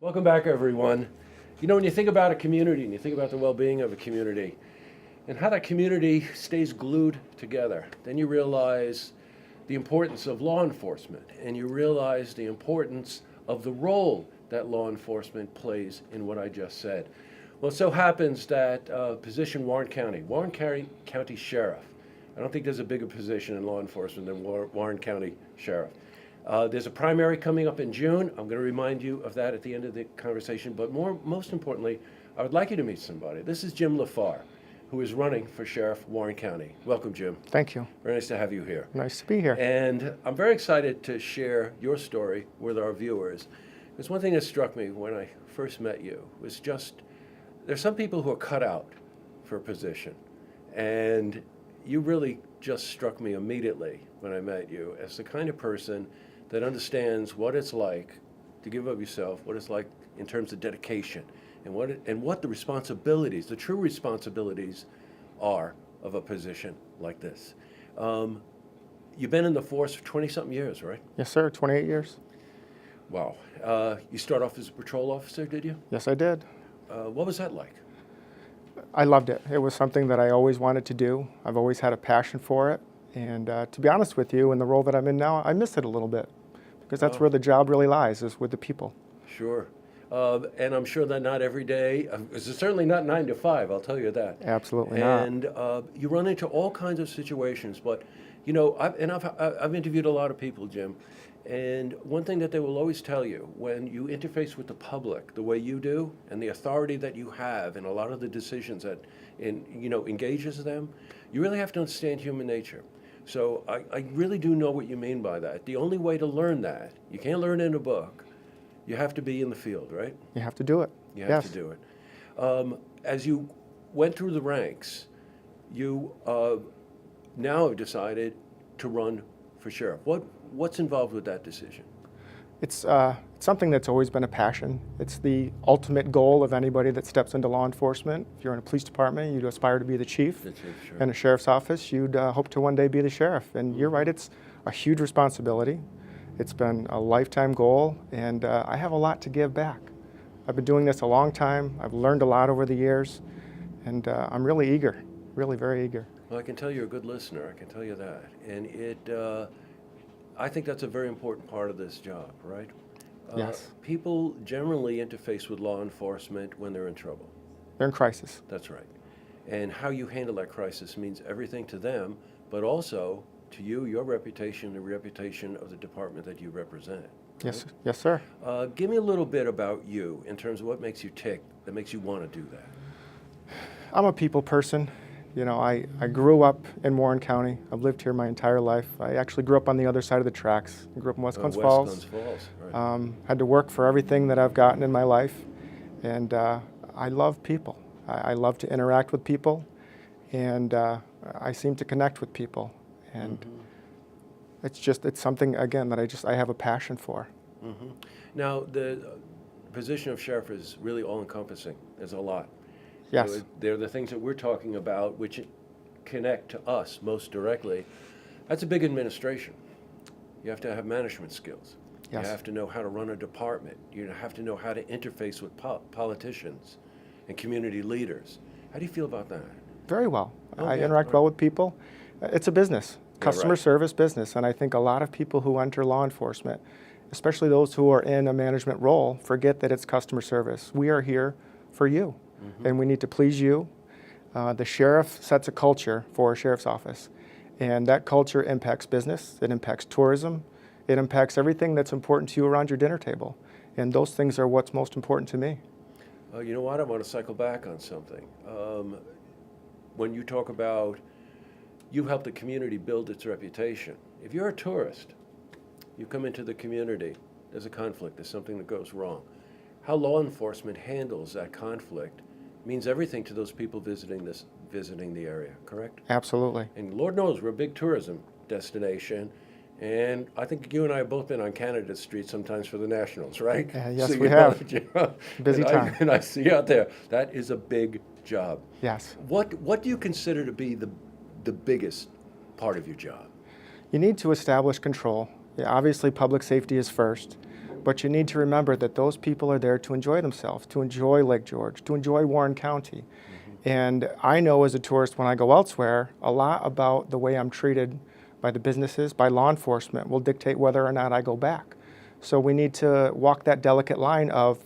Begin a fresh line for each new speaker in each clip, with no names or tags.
Welcome back, everyone. You know, when you think about a community and you think about the well-being of a community and how that community stays glued together, then you realize the importance of law enforcement and you realize the importance of the role that law enforcement plays in what I just said. Well, it so happens that position Warren County Sheriff. I don't think there's a bigger position in law enforcement than Warren County Sheriff. There's a primary coming up in June. I'm going to remind you of that at the end of the conversation. But most importantly, I would like you to meet somebody. This is Jim LaFarr, who is running for Sheriff Warren County. Welcome, Jim.
Thank you.
Very nice to have you here.
Nice to be here.
And I'm very excited to share your story with our viewers. There's one thing that struck me when I first met you was just there's some people who are cut out for a position. And you really just struck me immediately when I met you as the kind of person that understands what it's like to give of yourself, what it's like in terms of dedication, and what the responsibilities, the true responsibilities are of a position like this. You've been in the force for 20-something years, right?
Yes, sir. 28 years.
Wow. You start off as a patrol officer, did you?
Yes, I did.
What was that like?
I loved it. It was something that I always wanted to do. I've always had a passion for it. And to be honest with you, in the role that I'm in now, I miss it a little bit because that's where the job really lies, is with the people.
Sure. And I'm sure that not every day, it's certainly not 9 to 5, I'll tell you that.
Absolutely not.
And you run into all kinds of situations, but you know, I've interviewed a lot of people, Jim, and one thing that they will always tell you when you interface with the public the way you do and the authority that you have and a lot of the decisions that engages them, you really have to understand human nature. So I really do know what you mean by that. The only way to learn that, you can't learn it in a book. You have to be in the field, right?
You have to do it.
You have to do it. As you went through the ranks, you now have decided to run for sheriff. What's involved with that decision?
It's something that's always been a passion. It's the ultimate goal of anybody that steps into law enforcement. If you're in a police department, you'd aspire to be the chief.
Sure.
In a sheriff's office, you'd hope to one day be the sheriff. And you're right, it's a huge responsibility. It's been a lifetime goal, and I have a lot to give back. I've been doing this a long time. I've learned a lot over the years, and I'm really eager, really very eager.
Well, I can tell you're a good listener, I can tell you that. And I think that's a very important part of this job, right?
Yes.
People generally interface with law enforcement when they're in trouble.
They're in crisis.
That's right. And how you handle that crisis means everything to them, but also to you, your reputation, the reputation of the department that you represent. Right?
Yes, yes, sir.
Give me a little bit about you in terms of what makes you tick, that makes you want to do that.
I'm a people person. You know, I grew up in Warren County. I've lived here my entire life. I actually grew up on the other side of the tracks. I grew up in West Glens Falls.
West Glens Falls, right.
Had to work for everything that I've gotten in my life. And I love people. I love to interact with people. And I seem to connect with people. And it's something, again, that I have a passion for.
Mm-hmm. Now, the position of sheriff is really all-encompassing. There's a lot.
Yes.
They're the things that we're talking about which connect to us most directly. That's a big administration. You have to have management skills.
Yes.
You have to know how to run a department. You have to know how to interface with politicians and community leaders. How do you feel about that?
Very well. I
yeah,
interact well with people. It's a business, customer
right.
service business, and I think a lot of people who enter law enforcement, especially those who are in a management role, forget that it's customer service. We are here for you. And we need to please you. The sheriff sets a culture for a sheriff's office, and that culture impacts business, it impacts tourism, it impacts everything that's important to you around your dinner table, and those things are what's most important to me.
You know what, I want to cycle back on something. When you talk about you help the community build its reputation, if you're a tourist, you come into the community, there's a conflict, there's something that goes wrong. How law enforcement handles that conflict means everything to those people visiting the area, correct?
Absolutely.
And Lord knows we're a big tourism destination, and I think you and I have both been on Canada Street sometimes for the Nationals, right?
Yes,
so
we have. Busy
and
time.
And I see you out there. That is a big job.
Yes.
What do you consider to be the biggest part of your job?
You need to establish control. Yeah, obviously, public safety is first, But you need to remember that those people are there to enjoy themselves, to enjoy Lake George, to enjoy Warren County. And I know as a tourist when I go elsewhere, a lot about the way I'm treated by the businesses, by law enforcement will dictate whether or not I go back. So we need to walk that delicate line of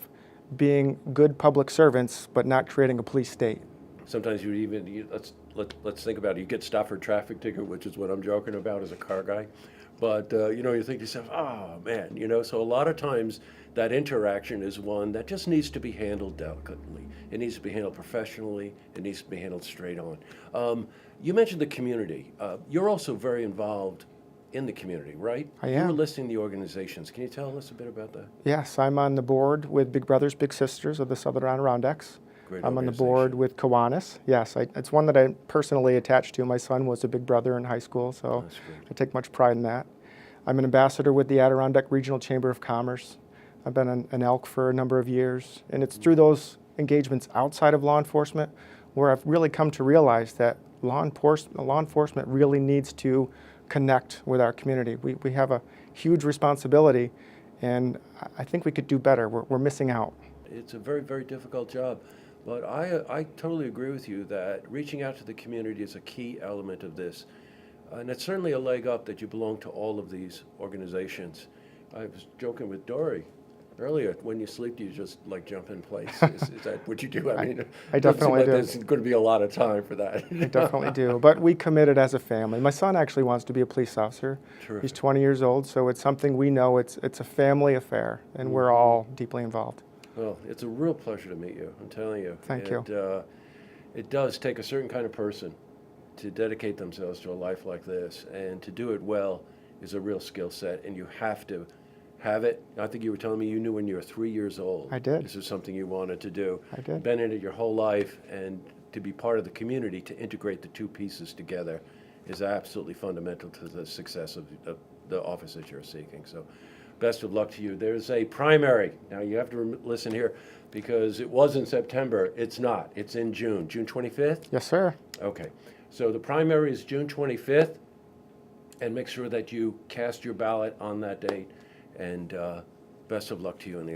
being good public servants, but not creating a police state.
Sometimes let's think about it. You get stopped for a traffic ticket, which is what I'm joking about as a car guy. But you think to yourself, oh man, So a lot of times that interaction is one that just needs to be handled delicately. It needs to be handled professionally. It needs to be handled straight on. You mentioned the community. You're also very involved in the community, right?
I
You
am.
were listing the organizations. Can you tell us a bit about that?
Yes, I'm on the board with Big Brothers Big Sisters of the Southern Adirondacks.
Great
I'm on the
organization.
board with Kiwanis. Yes, it's one that I personally attached to. My son was a big brother in high school, so
That's great.
I take much pride in that. I'm an ambassador with the Adirondack Regional Chamber of Commerce. I've been an elk for a number of years, and it's through those engagements outside of law enforcement where I've really come to realize that law enforcement really needs to connect with our community. We have a huge responsibility, and I think we could do better. We're missing out.
It's a very, very difficult job. But I totally agree with you that reaching out to the community is a key element of this. And it's certainly a leg up that you belong to all of these organizations. I was joking with Dory earlier. When you sleep, do you just jump in place? Is that what you do? I mean,
I definitely do.
There's going to be a lot of time for that.
I definitely do. But we committed as a family. My son actually wants to be a police officer.
Terrific.
He's 20 years old, so it's something we know it's a family affair, and we're all deeply involved.
Well, it's a real pleasure to meet you, I'm telling you.
Thank you.
It does take a certain kind of person to dedicate themselves to a life like this, and to do it well is a real skill set, and you have to have it. I think you were telling me you knew when you were 3 years old.
I did.
This is something you wanted to do.
I did.
Been in it your whole life, and to be part of the community, to integrate the two pieces together is absolutely fundamental to the success of the office that you're seeking. So best of luck to you. There's a primary. Now you have to listen here, because it was in September. It's not. It's in June. June 25th?
Yes, sir.
Okay. So the primary is June 25th, and make sure that you cast your ballot on that date. And best of luck to you in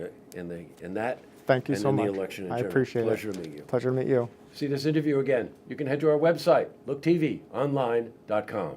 that.
Thank you
and
so
in
much.
the election in
I
general.
appreciate
Pleasure
it.
to meet you.
Pleasure to meet you.
See this interview again. You can head to our website, looktvonline.com.